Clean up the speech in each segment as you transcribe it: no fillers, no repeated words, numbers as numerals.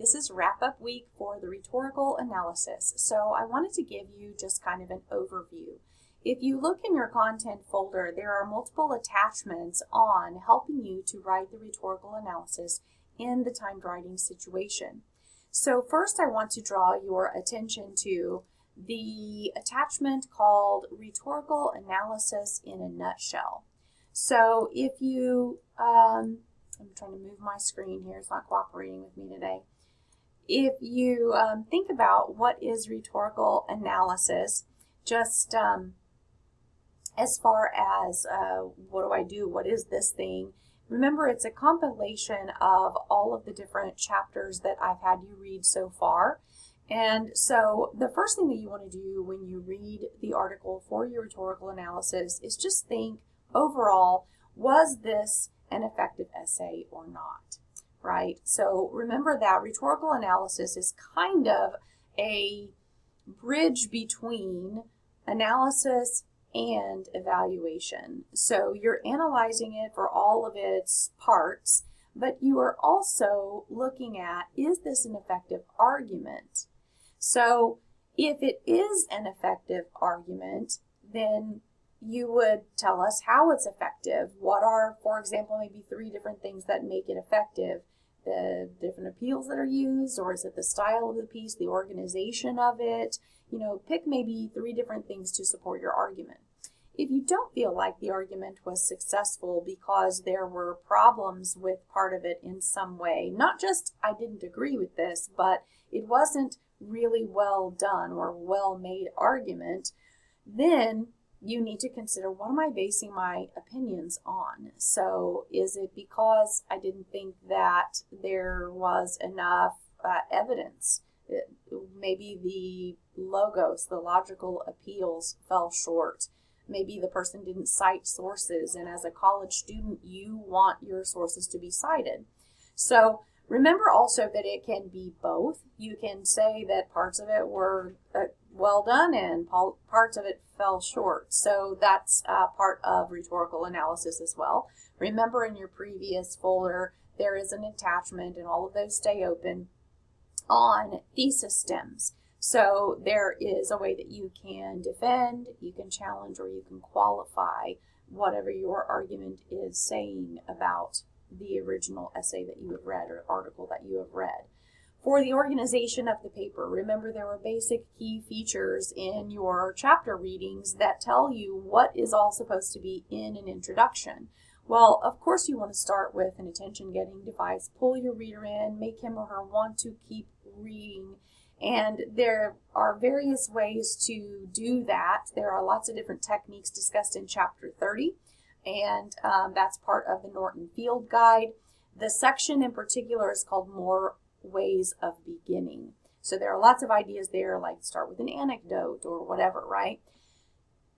This is wrap-up week for the rhetorical analysis, so I wanted to give you just kind of an overview. If you look in your content folder, there are multiple attachments on helping you to write the rhetorical analysis in the timed writing situation. So first I want to draw your attention to the attachment called Rhetorical Analysis in a Nutshell. So if you, I'm trying to move my screen here, it's not cooperating with me today. If you think about what is rhetorical analysis, just as far as what do I do, what is this thing, remember it's a compilation of all of the different chapters that I've had you read so far. And so the first thing that you want to do when you read the article for your rhetorical analysis is just think overall, was this an effective essay or not, right? So remember that rhetorical analysis is kind of a bridge between analysis and evaluation. So you're analyzing it for all of its parts, but you are also looking at, is this an effective argument? So if it is an effective argument, then you would tell us how it's effective. What are, for example, maybe 3 different things that make it effective? The different appeals that are used, or is it the style of the piece, the organization of it? You know, pick maybe 3 different things to support your argument. If you don't feel like the argument was successful because there were problems with part of it in some way, not just I didn't agree with this, but it wasn't really well done or well made argument, then you need to consider, what am I basing my opinions on? So is it because I didn't think that there was enough evidence? Maybe the logos, the logical appeals fell short. Maybe the person didn't cite sources, and as a college student, you want your sources to be cited. So remember also that it can be both. You can say that parts of it were well done and parts of it fell short. So that's part of rhetorical analysis as well. Remember in your previous folder, there is an attachment, and all of those stay open, on thesis stems. So there is a way that you can defend, you can challenge, or you can qualify whatever your argument is saying about the original essay that you have read or article that you have read. For the organization of the paper, remember there were basic key features in your chapter readings that tell you what is all supposed to be in an introduction. Well, of course you want to start with an attention-getting device, pull your reader in, make him or her want to keep reading. And there are various ways to do that. There are lots of different techniques discussed in Chapter 30, and that's part of the Norton Field Guide. The section in particular is called More Ways of Beginning. So there are lots of ideas there, like start with an anecdote or whatever, right?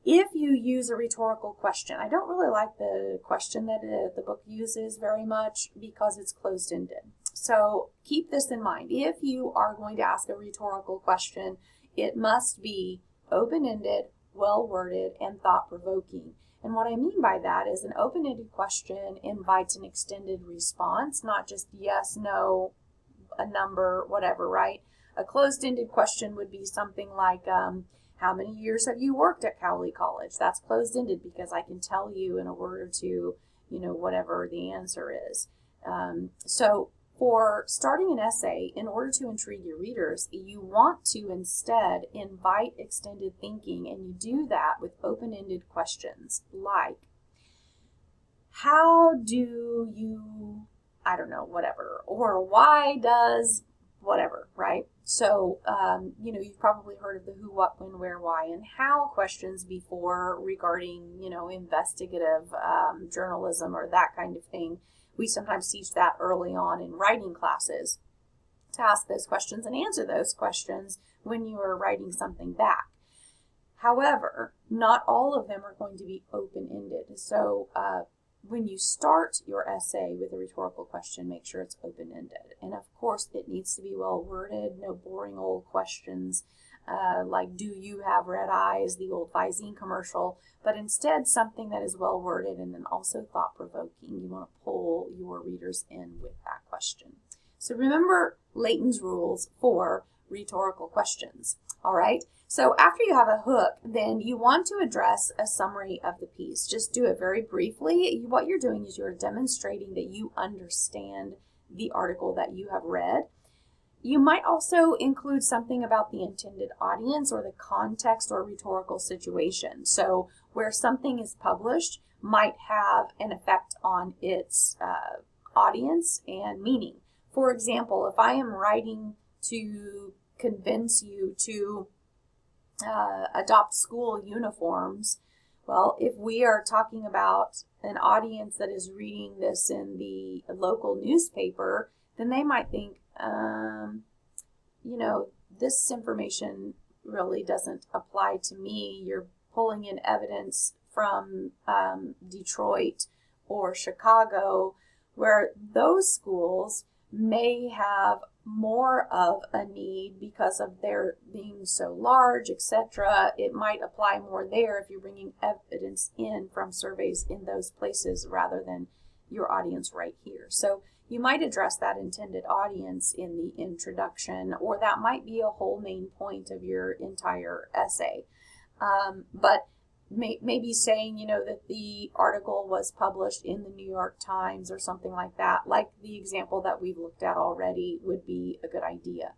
If you use a rhetorical question, I don't really like the question that the book uses very much because it's closed-ended. So keep this in mind. If you are going to ask a rhetorical question, it must be open-ended, well-worded, and thought-provoking. And what I mean by that is an open-ended question invites an extended response, not just yes, no, a number, whatever, right? A closed-ended question would be something like, how many years have you worked at Cowley College? That's closed-ended because I can tell you in a word or two, whatever the answer is. So for starting an essay, in order to intrigue your readers, you want to instead invite extended thinking, and you do that with open-ended questions like, how do you, I don't know, whatever, or why does whatever, right? So, you've probably heard of the who, what, when, where, why, and how questions before regarding, investigative journalism or that kind of thing. We sometimes teach that early on in writing classes, to ask those questions and answer those questions when you are writing something back. However, not all of them are going to be open-ended. So when you start your essay with a rhetorical question, make sure it's open-ended. And of course, it needs to be well-worded, no boring old questions like, do you have red eyes, the old Visine commercial, but instead something that is well-worded and then also thought-provoking. You want to pull your readers in with that question. So remember Layton's rules for rhetorical questions. All right. So after you have a hook, then you want to address a summary of the piece. Just do it very briefly. What you're doing is you're demonstrating that you understand the article that you have read. You might also include something about the intended audience or the context or rhetorical situation. So where something is published might have an effect on its audience and meaning. For example, if I am writing to convince you to adopt school uniforms, well, if we are talking about an audience that is reading this in the local newspaper, then they might think, this information really doesn't apply to me. You're pulling in evidence from Detroit or Chicago, where those schools may have more of a need because of their being so large, etc. It might apply more there if you're bringing evidence in from surveys in those places rather than your audience right here. So you might address that intended audience in the introduction, or that might be a whole main point of your entire essay. But maybe saying, that the article was published in the New York Times or something like that, like the example that we've looked at already, would be a good idea.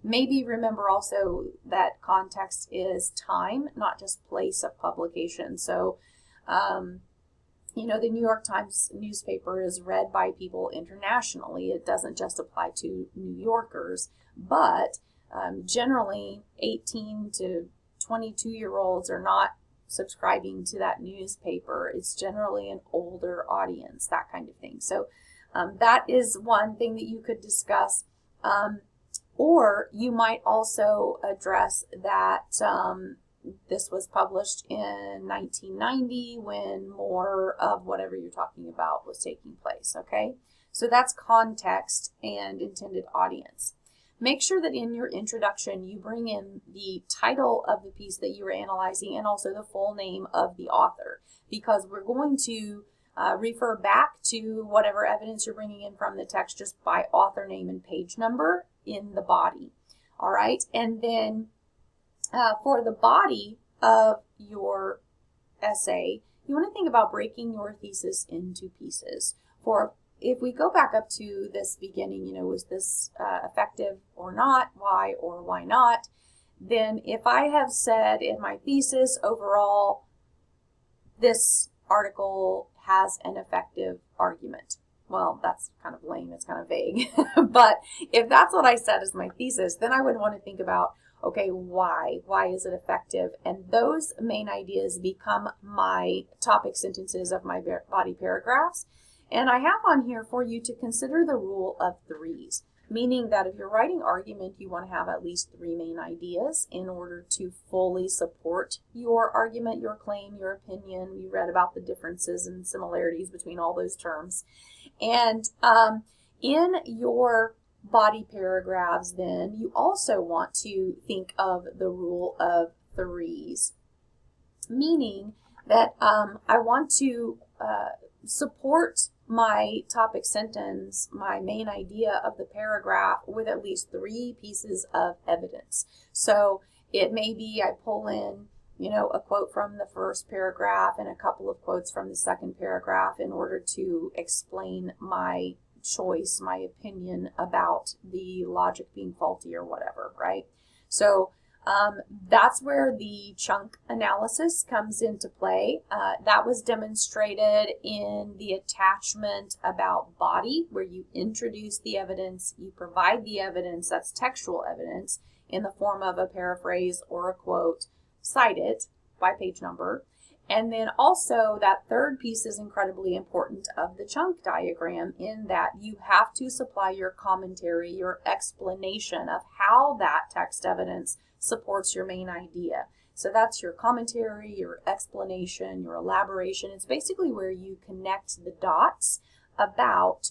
Maybe remember also that context is time, not just place of publication. So, the New York Times newspaper is read by people internationally. It doesn't just apply to New Yorkers, but generally 18 to 22-year-olds are not subscribing to that newspaper. It's generally an older audience, that kind of thing. So that is one thing that you could discuss. Or you might also address that this was published in 1990 when more of whatever you're talking about was taking place, okay? So that's context and intended audience. Make sure that in your introduction you bring in the title of the piece that you are analyzing and also the full name of the author, because we're going to refer back to whatever evidence you're bringing in from the text just by author name and page number in the body. All right, and then for the body of your essay, you want to think about breaking your thesis into pieces. If we go back up to this beginning, was this effective or not, why or why not, then if I have said in my thesis overall, this article has an effective argument. Well, that's kind of lame, it's kind of vague. But if that's what I said as my thesis, then I would want to think about, okay, why? Why is it effective? And those main ideas become my topic sentences of my body paragraphs. And I have on here for you to consider the rule of threes, meaning that if you're writing argument, you want to have at least three main ideas in order to fully support your argument, your claim, your opinion. We read about the differences and similarities between all those terms. And in your body paragraphs, then, you also want to think of the rule of threes, meaning that I want to support my topic sentence, my main idea of the paragraph, with at least three pieces of evidence. So it may be I pull in, a quote from the first paragraph and a couple of quotes from the second paragraph in order to explain my choice, my opinion about the logic being faulty or whatever, right? So that's where the chunk analysis comes into play. That was demonstrated in the attachment about body, where you introduce the evidence, you provide the evidence, that's textual evidence, in the form of a paraphrase or a quote, cite it by page number. And then also that third piece is incredibly important of the chunk diagram, in that you have to supply your commentary, your explanation of how that text evidence supports your main idea. So that's your commentary, your explanation, your elaboration. It's basically where you connect the dots about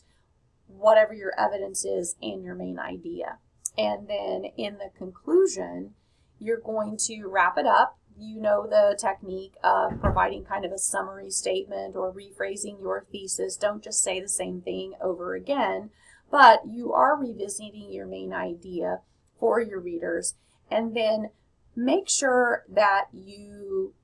whatever your evidence is and your main idea. And then in the conclusion, you're going to wrap it up. You know the technique of providing kind of a summary statement or rephrasing your thesis. Don't just say the same thing over again, but you are revisiting your main idea for your readers. And then make sure that you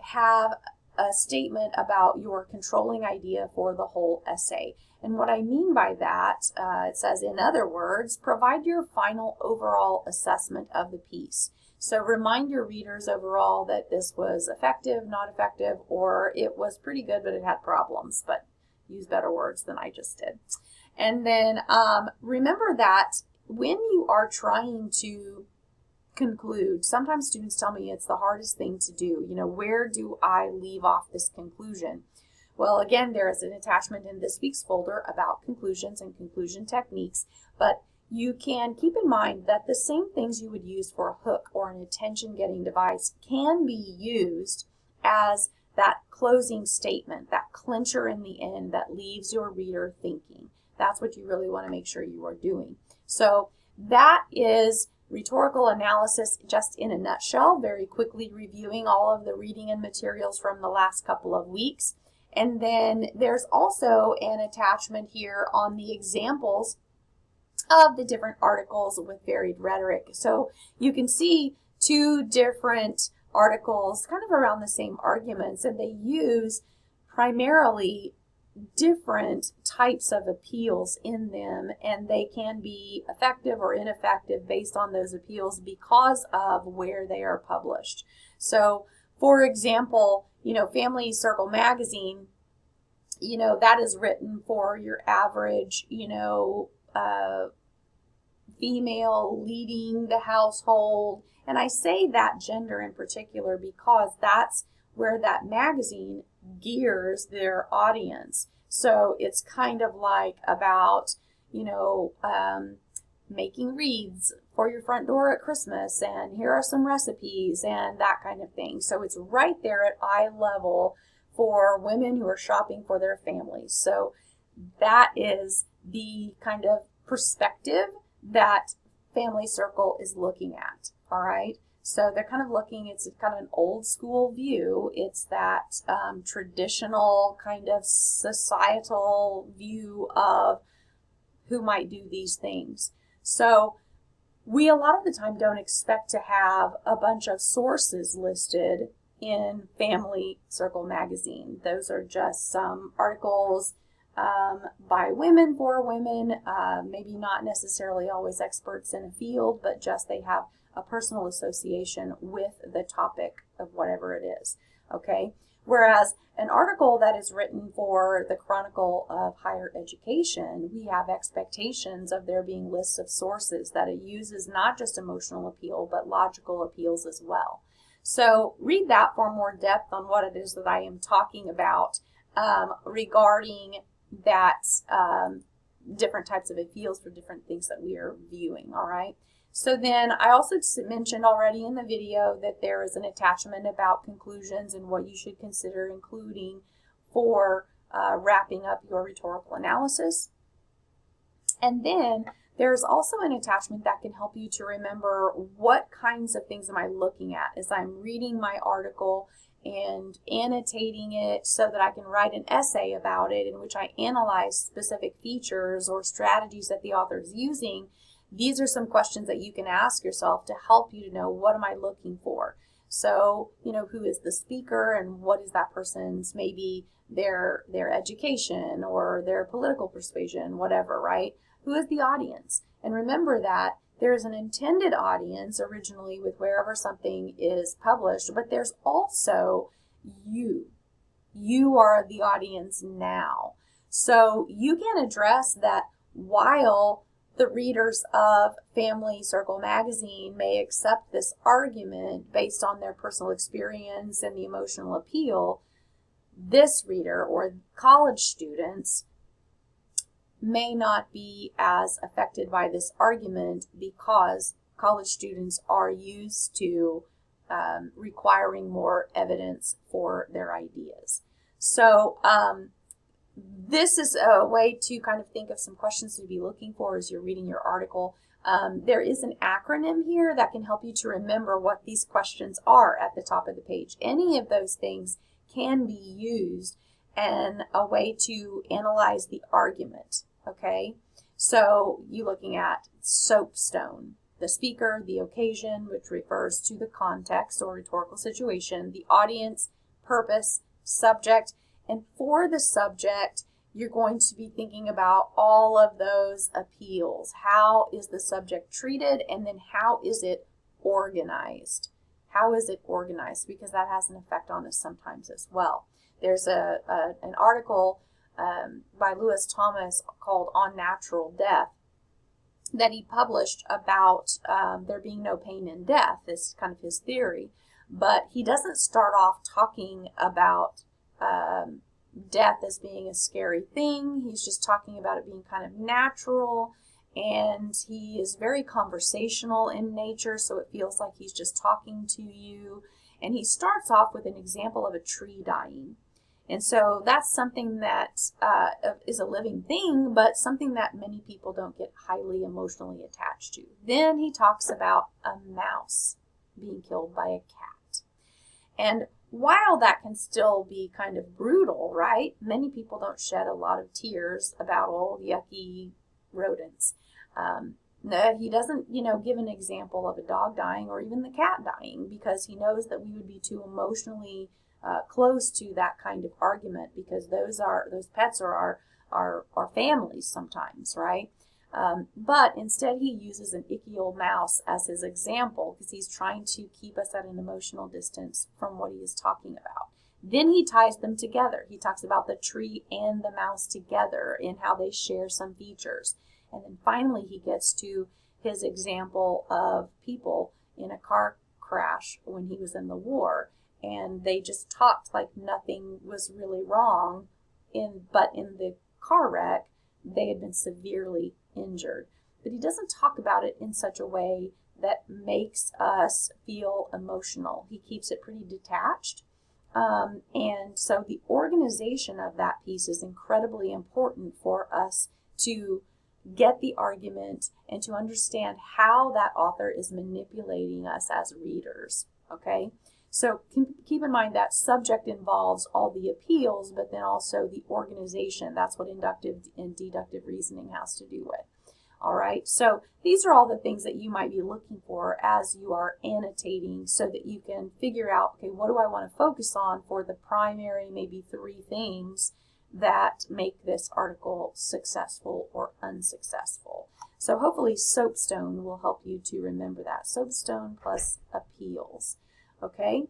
have a statement about your controlling idea for the whole essay. And what I mean by that, it says, in other words, provide your final overall assessment of the piece. So remind your readers overall that this was effective, not effective, or it was pretty good, but it had problems. But use better words than I just did. And then remember that when you are trying to conclude, sometimes students tell me it's the hardest thing to do. You know, where do I leave off this conclusion? Well, again, there is an attachment in this week's folder about conclusions and conclusion techniques, but you can keep in mind that the same things you would use for a hook or an attention-getting device can be used as that closing statement, that clincher in the end that leaves your reader thinking. That's what you really want to make sure you are doing. So that is rhetorical analysis just in a nutshell, very quickly reviewing all of the reading and materials from the last couple of weeks. And then there's also an attachment here on the examples of the different articles with varied rhetoric. So you can see two different articles kind of around the same arguments, and they use primarily different types of appeals in them, and they can be effective or ineffective based on those appeals because of where they are published. So, for example, you know, Family Circle magazine, you know, that is written for your average, you know, female leading the household. And I say that gender in particular because that's where that magazine gears their audience. So it's kind of like about, you know, making wreaths for your front door at Christmas, and here are some recipes and that kind of thing. So it's right there at eye level for women who are shopping for their families. So that is the kind of perspective that Family Circle is looking at, all right? So they're kind of looking, it's kind of an old school view. It's that traditional kind of societal view of who might do these things. So we a lot of the time don't expect to have a bunch of sources listed in Family Circle magazine. Those are just some articles by women for women, maybe not necessarily always experts in a field, but just they have a personal association with the topic of whatever it is, okay? Whereas an article that is written for the Chronicle of Higher Education, we have expectations of there being lists of sources that it uses not just emotional appeal, but logical appeals as well. So read that for more depth on what it is that I am talking about regarding that different types of appeals for different things that we are viewing, all right? So then I also mentioned already in the video that there is an attachment about conclusions and what you should consider including for wrapping up your rhetorical analysis. And then there's also an attachment that can help you to remember what kinds of things am I looking at as I'm reading my article and annotating it so that I can write an essay about it in which I analyze specific features or strategies that the author is using. These are some questions that you can ask yourself to help you to know, what am I looking for? So, you know, who is the speaker and what is that person's, maybe their education or their political persuasion, whatever, right? Who is the audience? And remember that there's an intended audience originally with wherever something is published, but there's also you. You are the audience now. So you can address that while the readers of Family Circle magazine may accept this argument based on their personal experience and the emotional appeal, this reader or college students may not be as affected by this argument because college students are used to requiring more evidence for their ideas. So this is a way to kind of think of some questions to be looking for as you're reading your article. There is an acronym here that can help you to remember what these questions are at the top of the page. Any of those things can be used and a way to analyze the argument, okay? So you're looking at soapstone, the speaker, the occasion, which refers to the context or rhetorical situation, the audience, purpose, subject, and for the subject, you're going to be thinking about all of those appeals. How is the subject treated, and then how is it organized? How is it organized? Because that has an effect on us sometimes as well. There's an article by Lewis Thomas called On Natural Death that he published about there being no pain in death. This is kind of his theory. But he doesn't start off talking about death as being a scary thing. He's just talking about it being kind of natural, and he is very conversational in nature, so it feels like he's just talking to you. And he starts off with an example of a tree dying. And so that's something that is a living thing, but something that many people don't get highly emotionally attached to. Then he talks about a mouse being killed by a cat. And while that can still be kind of brutal, right? Many people don't shed a lot of tears about old yucky rodents. He doesn't, give an example of a dog dying or even the cat dying, because he knows that we would be too emotionally close to that kind of argument, because those pets are our families sometimes, right? But instead he uses an icky old mouse as his example, because he's trying to keep us at an emotional distance from what he is talking about. Then he ties them together. He talks about the tree and the mouse together and how they share some features. And then finally he gets to his example of people in a car crash when he was in the war. And they just talked like nothing was really wrong, but in the car wreck, they had been severely injured. But he doesn't talk about it in such a way that makes us feel emotional. He keeps it pretty detached. And so the organization of that piece is incredibly important for us to get the argument and to understand how that author is manipulating us as readers, okay? So keep in mind that subject involves all the appeals, but then also the organization. That's what inductive and deductive reasoning has to do with. All right, so these are all the things that you might be looking for as you are annotating, so that you can figure out, okay, what do I want to focus on for the primary, maybe 3 things that make this article successful or unsuccessful. So hopefully soapstone will help you to remember that. Soapstone plus appeals. Okay,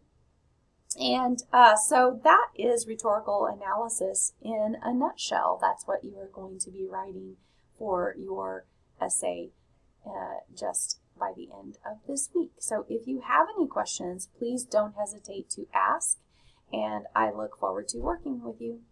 and so that is rhetorical analysis in a nutshell. That's what you are going to be writing for your essay just by the end of this week. So if you have any questions, please don't hesitate to ask, and I look forward to working with you.